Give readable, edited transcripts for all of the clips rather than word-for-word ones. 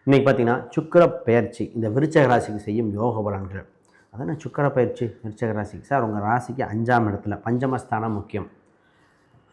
இன்றைக்கி பார்த்தீங்கன்னா சுக்கிர பெயர்ச்சி இந்த விருச்சக ராசிக்கு செய்யும் யோக பலன்கள். அதான் சுக்கிர பயிற்சி விருச்சக ராசிக்கு சார் உங்கள் ராசிக்கு 5ஆம் இடத்துல பஞ்சமஸ்தானம் முக்கியம்.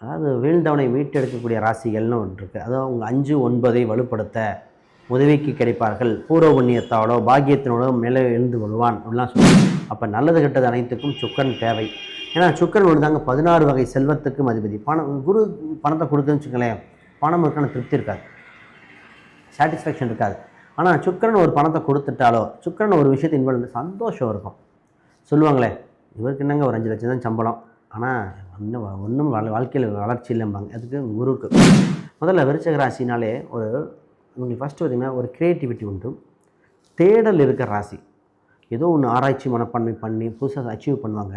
அதாவது வீழ்ந்தவனை மீட்டெடுக்கக்கூடிய ராசிகள்னு ஒன்று இருக்குது. அதாவது உங்கள் 5, 9 வலுப்படுத்த உதவிக்கு கிடைப்பார்கள். பூர்வ புண்ணியத்தாலோ பாக்கியத்தினோட மேலே எழுந்து கொள்வான் அப்படிலாம் சொல்லுவாங்க. அப்போ நல்லது கெட்டது அனைத்துக்கும் சுக்கரன் தேவை. ஏன்னா சுக்கரன் ஒன்று தாங்க 16 வகை செல்வத்துக்கும் அதிபதி. குரு பணத்தை கொடுக்குன்னு வச்சுக்கங்களேன், பணம் இருக்கான திருப்தி இருக்காது, சாட்டிஸ்ஃபேக்ஷன் இருக்காது. ஆனால் சுக்கரன் ஒரு பணத்தை கொடுத்துட்டாலோ, சுக்கரன் ஒரு விஷயத்தை இன்வால்வ் சந்தோஷம் இருக்கும். சொல்லுவாங்களே, இவருக்கு என்னங்க ஒரு 5 லட்சம் தான் சம்பளம், ஆனால் ஒன்றும் வாழ்க்கையில் வளர்ச்சி இல்லைம்பாங்க. அதுக்கு குருக்கு முதல்ல விருச்சக ராசினாலே உங்களுக்கு ஃபஸ்ட்டு பார்த்திங்கன்னா ஒரு க்ரியேட்டிவிட்டி உண்டு, தேடல் இருக்கிற ராசி. ஏதோ ஒன்று ஆராய்ச்சி மனப்பான்மை பண்ணி புதுசாக அச்சீவ் பண்ணுவாங்க.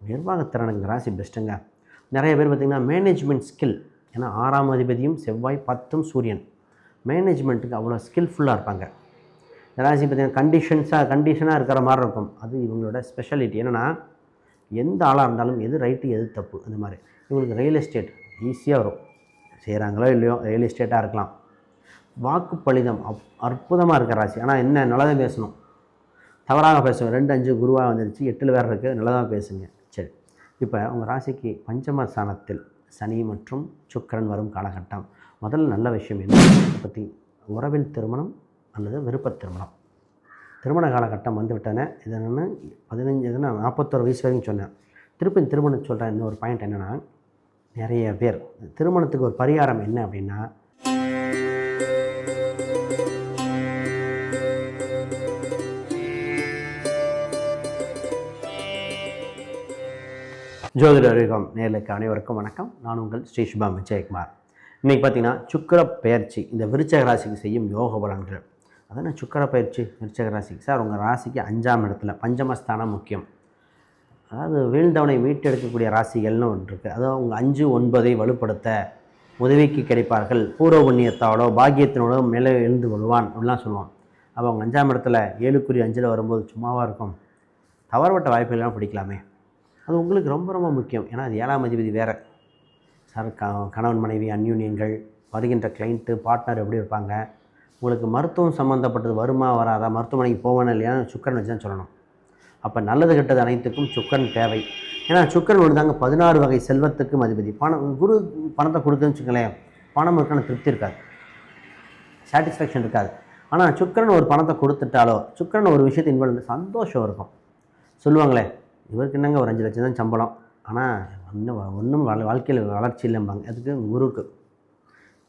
நிர்வாகத்திறனுங்க ராசி பெஸ்ட்டுங்க. நிறைய பேர் பார்த்திங்கன்னா மேனேஜ்மெண்ட் ஸ்கில், ஏன்னா 6ஆம் அதிபதியும் செவ்வாய் 10ம் சூரியன், மேனேஜ்மெண்ட்டுக்கு அவ்வளோ ஸ்கில்ஃபுல்லாக இருப்பாங்க. ராசி பார்த்திங்கன்னா கண்டிஷனாக இருக்கிற மாதிரி இருக்கும். அது இவங்களோட ஸ்பெஷாலிட்டி. என்னென்னா எந்த ஆளாக இருந்தாலும் எது ரைட்டு எது தப்பு அந்த மாதிரி. இவங்களுக்கு ரியல் எஸ்டேட் ஈஸியாக வரும், செய்கிறாங்களோ இல்லையோ ரியல் எஸ்டேட்டாக இருக்கலாம். வாக்கு பலிதம் அற்புதமாக இருக்கிற ராசி. ஆனால் என்ன, நல்லதாக பேசணும், தவறாக பேசுவோம். 2, 5 குருவாக வந்துருச்சு, 8ல் வேறு இருக்குது, நல்லதாக பேசுங்க. சரி, இப்போ உங்கள் ராசிக்கு பஞ்சம ஸ்தானத்தில் சனி மற்றும் சுக்கிரன் வரும் காலகட்டம். முதல்ல நல்ல விஷயம் என்ன அதை பற்றி, உறவில் திருமணம் அல்லது விருப்ப திருமணம். திருமண காலகட்டம் வந்து விட்டேனே, இது என்னென்னா 41 வயசு வரைக்கும் சொன்னேன். திருமணம் சொல்கிறேன். இன்னொரு பாயிண்ட் என்னென்னா, நிறைய பேர் திருமணத்துக்கு ஒரு பரிகாரம் என்ன அப்படின்னா, ஜோதிட யுகம் நேர்களுக்கு அனைவருக்கும் வணக்கம். நான் உங்கள் ஸ்ரீ சுபம் விஜயகுமார். இன்றைக்கி பார்த்தீங்கன்னா சுக்கிர பெயர்ச்சி இந்த விருச்சக ராசிக்கு செய்யும் யோக பலன்கள். அதான் சுக்கிர பயிற்சி விருச்சக ராசிக்கு சார் உங்கள் ராசிக்கு 5ஆம் இடத்துல பஞ்சமஸ்தானம் முக்கியம். அதாவது வீழ்ந்தவனை மீட்டெடுக்கக்கூடிய ராசிகள்னு ஒன்று இருக்குது. அதாவது உங்கள் 5, 9 வலுப்படுத்த உதவிக்கு கிடைப்பார்கள். பூர்வ புண்ணியத்தாலோ பாக்கியத்தினோட மேலே எழுந்து கொள்வான் அப்படிலாம் சொல்லுவான். அப்போ அவங்க 5ஆம் இடத்துல 7 5 வரும்போது சும்மாவாக இருக்கும், தவறுபட்ட வாய்ப்புகள்லாம் பிடிக்கலாமே. அது உங்களுக்கு ரொம்ப ரொம்ப முக்கியம். ஏன்னா அது 7ஆம் அதிபதி வேறு சார். கணவன் மனைவி அந்யூன்யங்கள், வருகின்ற கிளைண்ட்டு பார்ட்னர் எப்படி இருப்பாங்க, உங்களுக்கு மருத்துவம் சம்மந்தப்பட்டது வருமா வராதா, மருத்துவமனைக்கு போவேன்னு இல்லையா, சுக்கரன் வச்சு தான் சொல்லணும். அப்போ நல்லது கெட்டது அனைத்துக்கும் சுக்கரன் தேவை. ஏன்னா சுக்கரன் ஒன்று தாங்க 16 வகை செல்வத்துக்கும் அதிபதி. குரு பணத்தை கொடுக்குன்னு வச்சுக்கங்களேன், பணம் இருக்கான திருப்தி இருக்காது, சாட்டிஸ்ஃபேக்ஷன் இருக்காது. ஆனால் சுக்கரன் ஒரு பணத்தை கொடுத்துட்டாலோ, சுக்கரன் ஒரு விஷயத்தை இன்வால்வ் சந்தோஷம் இருக்கும். சொல்லுவாங்களே, இவருக்கு என்னங்க ஒரு 5 லட்சம் தான் சம்பளம், ஆனால் ஒன்றும் வாழ்க்கையில் வளர்ச்சி இல்லைம்பாங்க. அதுக்கு குருக்கு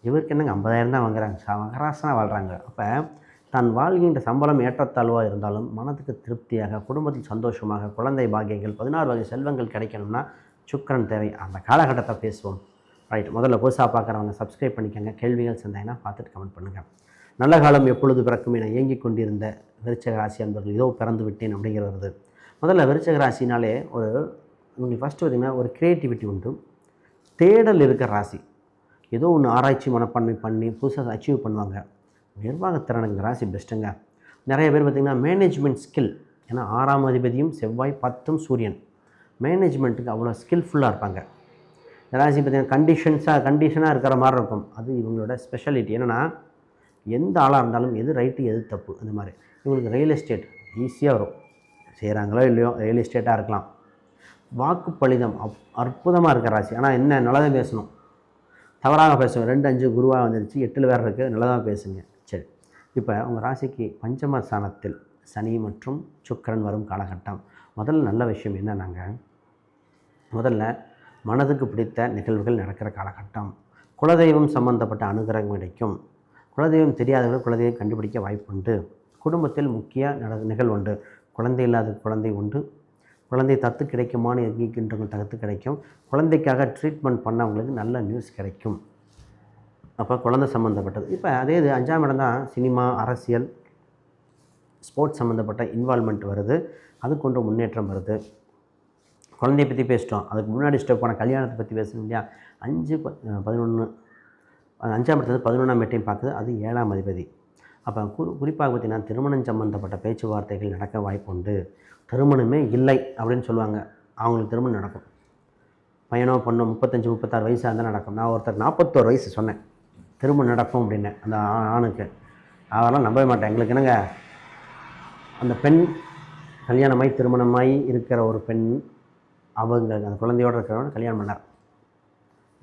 இவருக்கு என்னங்க 50,000 தான் வாங்குறாங்க, மகராசனாக வாழ்கிறாங்க. அப்போ தான் வாழ்கின்ற சம்பளம் ஏற்றத்தாழ்வாக இருந்தாலும் மனதுக்கு திருப்தியாக, குடும்பத்தில் சந்தோஷமாக, குழந்தை பாக்கியங்கள், 16 வகை செல்வங்கள் கிடைக்கணும்னா சுக்கிரன் தேவை. அந்த காலகட்டத்தை பேசுவோம். ரைட், முதல்ல புதுசாக பார்க்குறவங்க சப்ஸ்கிரைப் பண்ணிக்கோங்க. கேள்விகள் செஞ்சாங்கன்னா பார்த்துட்டு கமெண்ட் பண்ணுங்கள். நல்ல காலம் எப்பொழுது பிறக்கும் என இயங்கிக் கொண்டிருந்த விருச்சக ராசி அன்பர்கள் இதோ பிறந்து விட்டேன் அப்படிங்கிறது. முதல்ல விருச்சக ராசினாலே உங்களுக்கு ஃபஸ்ட்டு பார்த்திங்கன்னா ஒரு க்ரியேட்டிவிட்டி உண்டு, தேடல் இருக்கிற ராசி. ஏதோ ஒன்று ஆராய்ச்சி மனப்பான்மை பண்ணி புதுசாக அச்சீவ் பண்ணுவாங்க. நிர்வாகத்திறனுங்க ராசி பெஸ்ட்டுங்க. நிறைய பேர் பார்த்திங்கன்னா மேனேஜ்மெண்ட் ஸ்கில், ஏன்னா 6ஆம் அதிபதியும் செவ்வாய் 10ம் சூரியன், மேனேஜ்மெண்ட்டுக்கு அவ்வளோ ஸ்கில்ஃபுல்லாக இருப்பாங்க. ராசி பார்த்திங்கன்னா கண்டிஷனாக இருக்கிற மாதிரி இருக்கும். அது இவங்களோட ஸ்பெஷாலிட்டி. என்னென்னா எந்த ஆளாக இருந்தாலும் எது ரைட்டு எது தப்பு அந்த மாதிரி. இவங்களுக்கு ரியல் எஸ்டேட் ஈஸியாக வரும், செய்கிறாங்களோ இல்லையோ ரியல் எஸ்டேட்டாக இருக்கலாம். வாக்கு பலிதம் அற்புதமாக இருக்கிற ராசி. ஆனால் என்ன, நல்லதாக பேசணும், தவறாக பேசுவோம். 2, 5 குருவாக வந்துருச்சு, 8ல் வேறு இருக்குது, நல்லதாக பேசுங்க. சரி, இப்போ உங்கள் ராசிக்கு பஞ்சம ஸ்தானத்தில் சனி மற்றும் சுக்கிரன் வரும் காலகட்டம். முதல்ல நல்ல விஷயம் என்னன்னாங்க, முதல்ல மனதுக்கு பிடித்த நிகழ்வுகள் நடக்கிற காலகட்டம். குலதெய்வம் சம்பந்தப்பட்ட அனுகிரகம் கிடைக்கும். குலதெய்வம் தெரியாதவர்கள் குலதெய்வம் கண்டுபிடிக்க வாய்ப்புண்டு. குடும்பத்தில் முக்கிய நிகழ்வு உண்டு. குழந்தை இல்லாத குழந்தை உண்டு. குழந்தை தத்து கிடைக்குமான்னு எங்கின்றவங்க தத்து கிடைக்கும். குழந்தைக்காக ட்ரீட்மெண்ட் பண்ணவங்களுக்கு நல்ல நியூஸ் கிடைக்கும். அப்போ குழந்தை சம்மந்தப்பட்டது. இப்போ அதே இது 5ஆம் இடம் தான் சினிமா, அரசியல், ஸ்போர்ட்ஸ் சம்மந்தப்பட்ட இன்வால்மெண்ட் வருது. அதுக்கு கொண்டு முன்னேற்றம் வருது. குழந்தைய பற்றி பேசிட்டோம், அதுக்கு முன்னாடி ஸ்டெப்பான கல்யாணத்தை பற்றி பேசணும் இல்லையா. 5, 11 5ஆம் இடத்துல 11ஆம் இடத்தையும் பார்க்குது, அது 7ஆம் அதிபதி. அப்போ குறிப்பாக பார்த்திங்கன்னா திருமணம் சம்மந்தப்பட்ட பேச்சுவார்த்தைகள் நடக்க வாய்ப்பு உண்டு. திருமணமே இல்லை அப்படின்னு சொல்லுவாங்க, அவங்களுக்கு திருமணம் நடக்கும். பையனோ பொண்ணோ 35, 36 வயசாக இருந்தால் நடக்கும். நான் ஒருத்தர் 41 வயசு சொன்னேன் திருமணம் நடக்கும் அப்படின்னு, அந்த ஆணுக்கு அதெல்லாம் நம்பவே மாட்டேன். எங்களுக்கு என்னங்க, அந்த பெண் கல்யாணமாகி திருமணமாகி இருக்கிற ஒரு பெண், அவங்க அந்த குழந்தையோடு இருக்கிறவங்க கல்யாணம் பண்ணார்.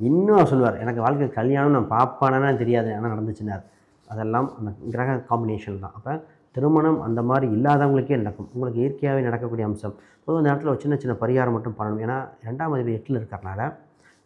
இன்னும் அவர் சொல்லுவார், எனக்கு வாழ்க்கை கல்யாணம் நான் பார்ப்பானேன்னா தெரியாது, ஆனால் நடந்துச்சுன்னார். அதெல்லாம் அந்த கிரக காம்பினேஷன் தான். அப்போ திருமணம் அந்த மாதிரி இல்லாதவங்களுக்கே நடக்கும். உங்களுக்கு இயற்கையாகவே நடக்கக்கூடிய அம்சம். பொதுவாக அந்த இடத்துல ஒரு சின்ன சின்ன பரிகாரம் மட்டும் பண்ணணும். ஏன்னா 2ஆம் அதிபதி 8ல் இருக்கிறனால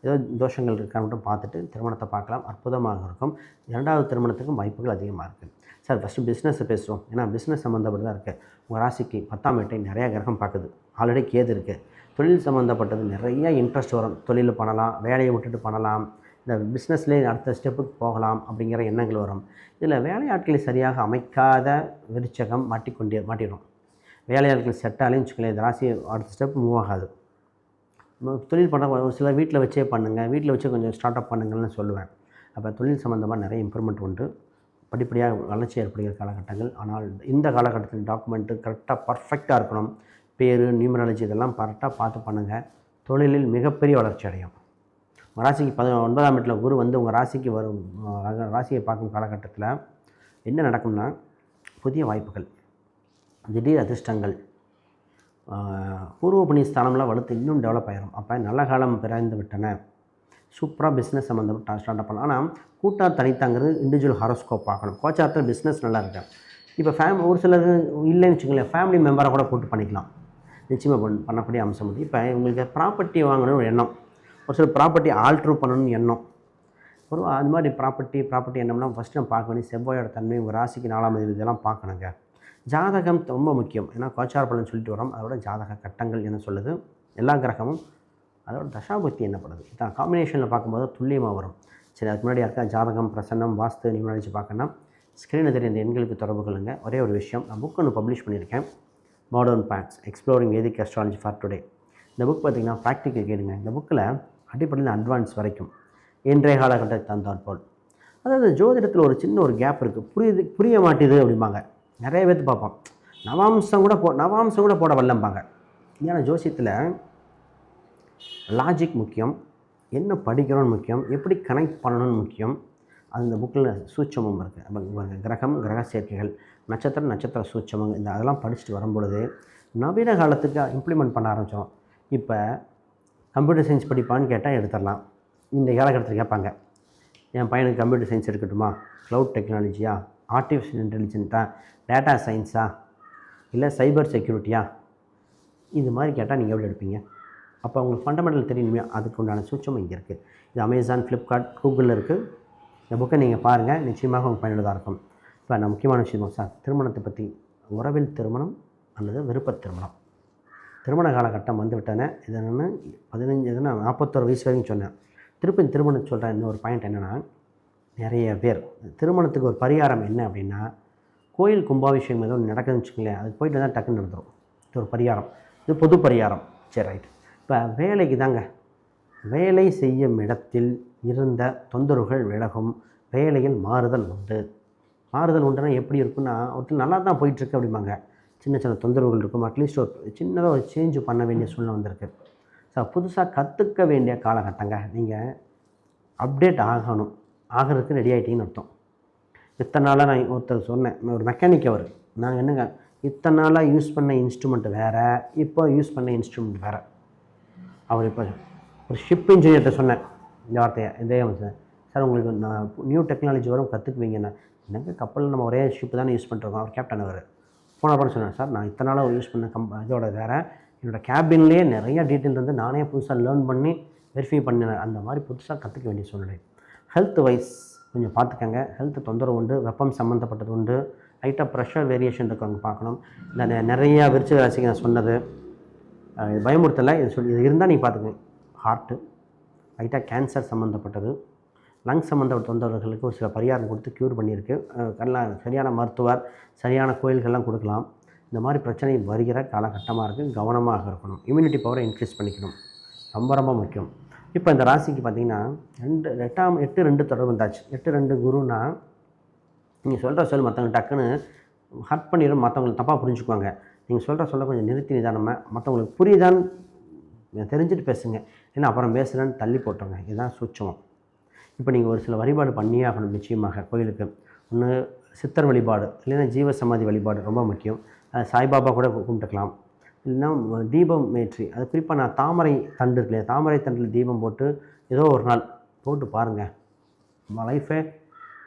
ஏதோ தோஷங்கள் இருக்கா மட்டும் பார்த்துட்டு திருமணத்தை பார்க்கலாம். அற்புதமாக இருக்கும். 2வது திருமணத்துக்கும் வாய்ப்புகள் அதிகமாக இருக்குது. சார் ஃபஸ்ட்டு பிஸ்னஸை பேசுவோம். ஏன்னா பிஸ்னஸ் சம்மந்தப்பட்டு தான் இருக்குது. உங்கள் ராசிக்கு 10ஆம் வீட்டை நிறையா கிரகம் பார்க்குது. ஆல்ரெடி கேது இருக்குது. தொழில் சம்மந்தப்பட்டது நிறைய இன்ட்ரெஸ்ட் வரும். தொழில் பண்ணலாம், வேலையை விட்டுட்டு பண்ணலாம், இந்த பிஸ்னஸ்லேயே அடுத்த ஸ்டெப்புக்கு போகலாம் அப்படிங்கிற எண்ணங்கள் வரும். இதில் வேலையாட்களை சரியாக அமைக்காத விருச்சகம் மாட்டிடும். வேலையாட்கள் செட்டாலேன்னு வச்சுக்கலேன், இந்த ராசி அடுத்த ஸ்டெப் மூவ் ஆகாது. தொழில் பண்ண ஒரு சில வீட்டில் வச்சே பண்ணுங்கள், வீட்டில் வச்சு கொஞ்சம் ஸ்டார்ட் அப் பண்ணுங்கள்னு சொல்லுவேன். அப்போ தொழில் சம்மந்தமாக நிறைய இம்ப்ரூவ்மெண்ட் உண்டு. படிப்படியாக வளர்ச்சி ஏற்படுகிற காலகட்டங்கள். ஆனால் இந்த காலகட்டத்தில் டாக்குமெண்ட்டு கரெக்டாக பர்ஃபெக்டாக இருக்கணும். பேர், நியூமராலஜி இதெல்லாம் கரெக்டாக பார்த்து பண்ணுங்கள். தொழிலில் மிகப்பெரிய வளர்ச்சி அடையும். உங்கள் ராசிக்கு 9ஆம் வீட்டில் குரு வந்து உங்கள் ராசிக்கு வரும், ராசியை பார்க்கும் காலகட்டத்தில் என்ன நடக்கும்னா, புதிய வாய்ப்புகள், திடீர் அதிர்ஷ்டங்கள், பூர்வ புண்ணிய ஸ்தானம்லாம் வலுத்து இன்னும் டெவலப் ஆகிடும். அப்போ நல்ல காலம் பிறந்து விட்டன. சூப்பராக பிஸ்னஸ் சம்மந்தப்பட்ட ஸ்டார்ட் அப் பண்ணலாம். ஆனால் கூட்டாக தனித்தாங்கிறது இண்டிவிஜுவல் ஹாரோஸ்கோப் பார்க்கணும். கோச்சாரத்தில் பிஸ்னஸ் நல்லா இருக்கேன். இப்போ ஒரு சிலது இல்லைன்னு வச்சுக்கோங்களேன், ஃபேமிலி மெம்பரை கூட போட்டு பண்ணிக்கலாம். நிச்சயமாக பண்ணக்கூடிய அம்சம் உண்டு. இப்போ உங்களுக்கு ப்ராப்பர்ட்டி வாங்கணும்னு ஒரு எண்ணம், ஒரு சில ப்ராப்பர்ட்டி ஆல்ட்ரு பண்ணணும்னு எண்ணம், ஒரு அது மாதிரி ப்ராப்பர்ட்டி எண்ணம்னா ஃபஸ்ட்டு நம்ம பார்க்க வேண்டிய செவ்வாயோட தன்மை, உங்கள் ராசிக்கு 4ஆம் அதிபதி இதெல்லாம் பார்க்கணுங்க. ஜாதகம் ரொம்ப முக்கியம். ஏன்னா கோச்சார பலன் சொல்லிட்டு வரோம். அதோட ஜாதக கட்டங்கள் என்ன சொல்லுது, எல்லா கிரகமும் அதோட தசாபக்தி என்னப்படுது, இதான் காம்பினேஷனில் பார்க்கும்போது துல்லியமாக வரும். சரி, அதுக்கு முன்னாடி யாருக்கா ஜாதகம், பிரசன்னம், வாஸ்து, நியூமராலஜி பார்க்கணும்னா ஸ்க்ரீனில் தெரிய இந்த எண்களுக்கு தொடர்பு கொள்ளுங்கள். ஒரே ஒரு விஷயம், நான் புக் ஒன்று பப்ளிஷ் பண்ணியிருக்கேன், modern facts exploring Vedic astrology for today. இந்த புக் பார்த்திங்கன்னா ப்ராக்டிக்கல் கேடுங்க. இந்த புக்கில் அடிப்படையில் அட்வான்ஸ் வரைக்கும் இன்றைய காலகட்டத்தை தந்தாற்போல், அதாவது ஜோதிடத்தில் ஒரு சின்ன ஒரு கேப் இருக்குது, புரிய மாட்டேது அப்படிம்பாங்க. நிறைய பேர்த்து பார்ப்போம், நவாம்சம் கூட போட வரலம்பாங்க. ஏன்னா ஜோசியத்தில் லாஜிக் முக்கியம், என்ன படிக்கிறோன்னு முக்கியம், எப்படி கனெக்ட் பண்ணணும்னு முக்கியம். அது இந்த புக்கில் சூட்சமும் இருக்குது. கிரகம், கிரக சேர்க்கைகள், நட்சத்திர சூட்சமம், இந்த அதெல்லாம் படிச்சுட்டு வரும்பொழுது நவீன காலத்துக்கு இம்ப்ளிமெண்ட் பண்ண ஆரம்பித்தோம். இப்போ கம்ப்யூட்டர் சயின்ஸ் படிப்பான்னு கேட்டால் எடுத்துடலாம். இந்த காலகட்டத்தில் கேட்பாங்க, என் பையனுக்கு கம்ப்யூட்டர் சயின்ஸ் எடுக்கட்டுமா, க்ளவுட் டெக்னாலஜியா, ஆர்டிஃபிஷியல் இன்டெலிஜென்ஸா, டேட்டா சயின்ஸா, இல்லை சைபர் செக்யூரிட்டியா, இது மாதிரி கேட்டால் நீங்கள் எப்படி எடுப்பீங்க? அப்போ உங்களுக்கு ஃபண்டமெண்டல் தெரியணுமே, அதுக்கு உண்டான சூட்சமும் இங்கே இருக்குது. இது அமேசான், ஃப்ளிப்கார்ட், கூகுளில் இருக்குது. இந்த புக்கை நீங்கள் பாருங்கள், நிச்சயமாக உங்களுக்கு பயனுள்ளதாக இருக்கும். இப்போ நான் முக்கியமான விஷயம் சார், திருமணத்தை பற்றி, உறவில் திருமணம் அல்லது விருப்ப திருமணம், திருமண காலகட்டம் வந்து விட்டேனே. இது என்னென்னு 41 வயசு வரைக்கும் சொன்னேன். திருமணம் சொல்கிறேன். இன்னொரு பாயிண்ட் என்னென்னா, நிறைய பேர் திருமணத்துக்கு ஒரு பரிகாரம் என்ன அப்படின்னா, கோயில் கும்பாபிஷேகம் ஏதோ நடக்குதுன்னு வச்சுக்கோங்களேன், அதுக்கு போயிட்டு தான் டக்குன்னு நடந்துடும். இது ஒரு பரிகாரம், இது பொது பரிகாரம். சரி, ரைட். இப்போ வேலைக்கு தாங்க, வேலை செய்யும் இடத்தில் இருந்த தொந்தரவுகள் விலகும், வேலையில் மாறுதல் உண்டுன்னா எப்படி இருக்குன்னா, ஒருத்தர் நல்லா தான் போயிட்டுருக்கு அப்படிம்பாங்க, சின்ன தொந்தரவுகள் இருக்கும். அட்லீஸ்ட் ஒரு சின்னதாக ஒரு சேஞ்ச் பண்ண வேண்டிய சூழ்நிலை வந்திருக்கு. ஸோ புதுசாக கற்றுக்க வேண்டிய காலகட்டங்க. நீங்கள் அப்டேட் ஆகிறதுக்கு ரெடி ஆகிட்டீங்கன்னு அர்த்தம். இத்தனை நாளாக நான் ஒருத்தர் சொன்னேன், ஒரு மெக்கானிக், அவர் நாங்கள் என்னங்க இத்தனை நாளாக யூஸ் பண்ண இன்ஸ்ட்ருமெண்ட் வேறு, இப்போ யூஸ் பண்ண இன்ஸ்ட்ருமெண்ட் வேறு. அவர் இப்போ ஒரு ஷிப் இன்ஜினியர்கிட்ட சொன்னேன் இந்த வார்த்தையை, இதே சார் உங்களுக்கு நான் நியூ டெக்னாலஜி வரும் கற்றுக்குவீங்கண்ணா. எனக்கு கப்பலில் நம்ம ஒரே ஷிப்பு தானே யூஸ் பண்ணிருக்கோம். அவர் கேப்டன், அவர் போன அப்புறம் சொன்னேன், சார் நான் இத்தனை நாளாக யூஸ் பண்ண இதோட வேறு, என்னோடய கேபின்லேயே நிறைய டீட்டெயில் இருந்து நானே புதுசாக லேர்ன் பண்ணி வெரிஃபை பண்ணினேன். அந்த மாதிரி புதுசாக கற்றுக்க வேண்டிய சூழ்நிலை. ஹெல்த் வைஸ் கொஞ்சம் பார்த்துக்கங்க. ஹெல்த் தொந்தரவு உண்டு, வெப்பம் சம்மந்தப்பட்டது உண்டு, லைட்டாக ப்ரெஷர் வேரியேஷன் இருக்கவங்க பார்க்கணும். இல்லை நிறையா விருச்சிக ராசிக்கு நான் சொன்னது பயமுறுத்தலை, இது இருந்தால் நீங்கள் பார்த்துக்கங்க. ஹார்ட்டு, லைட்டாக கேன்சர் சம்மந்தப்பட்டது, லங்ஸ் சம்மந்தப்பட்ட தொந்தரவுகளுக்கு ஒரு சில பரிகாரம் கொடுத்து க்யூர் பண்ணியிருக்கு. சரியான மருத்துவர், சரியான கோயில்கள்லாம் கொடுக்கலாம். இந்த மாதிரி பிரச்சனை வருகிற காலகட்டமாக இருக்குது, கவனமாக இருக்கணும். இம்யூனிட்டி பவரை இன்க்ரீஸ் பண்ணிக்கணும், ரொம்ப ரொம்ப முக்கியம். இப்போ இந்த ராசிக்கு பார்த்திங்கன்னா 8 தொடர்பு இருந்தாச்சு. 8 குருன்னா நீங்கள் சொல்கிற மற்றவங்க டக்குன்னு ஹர்ட் பண்ணிடும், மற்றவங்களுக்கு தப்பாக புரிஞ்சுக்குவாங்க. நீங்கள் சொல்ல கொஞ்சம் நிறுத்தி நிதானமாக மற்றவங்களுக்கு புரியுதான்னு தெரிஞ்சுட்டு பேசுங்க. ஏன்னா அப்புறம் பேசுகிறேன்னு தள்ளி போட்டோங்க. இதுதான் சூட்சமம். இப்போ நீங்கள் ஒரு சில வழிபாடு பண்ணியே ஆகணும். நிச்சயமாக கோயிலுக்கு ஒன்று சித்தர் வழிபாடு, இல்லைன்னா ஜீவ சமாதி வழிபாடு ரொம்ப முக்கியம். சாய்பாபா கூட கும்பிட்டுக்கலாம். இல்லைன்னா தீபம் ஏற்றி, அது குறிப்பாக நான் தாமரை தண்டு இருக்கு இல்லையா, தாமரை தண்டில் தீபம் போட்டு ஏதோ ஒரு நாள் போட்டு பாருங்கள். நம்ம லைஃபே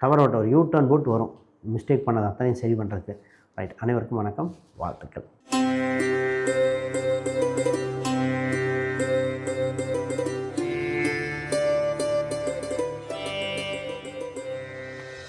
தவற விட்ட ஒரு டர்ன் போட்டு வரும். மிஸ்டேக் பண்ணது அத்தனையும் சரி பண்ணுறதுக்கு. ரைட். அனைவருக்கும் வணக்கம், வாழ்த்துக்கள்.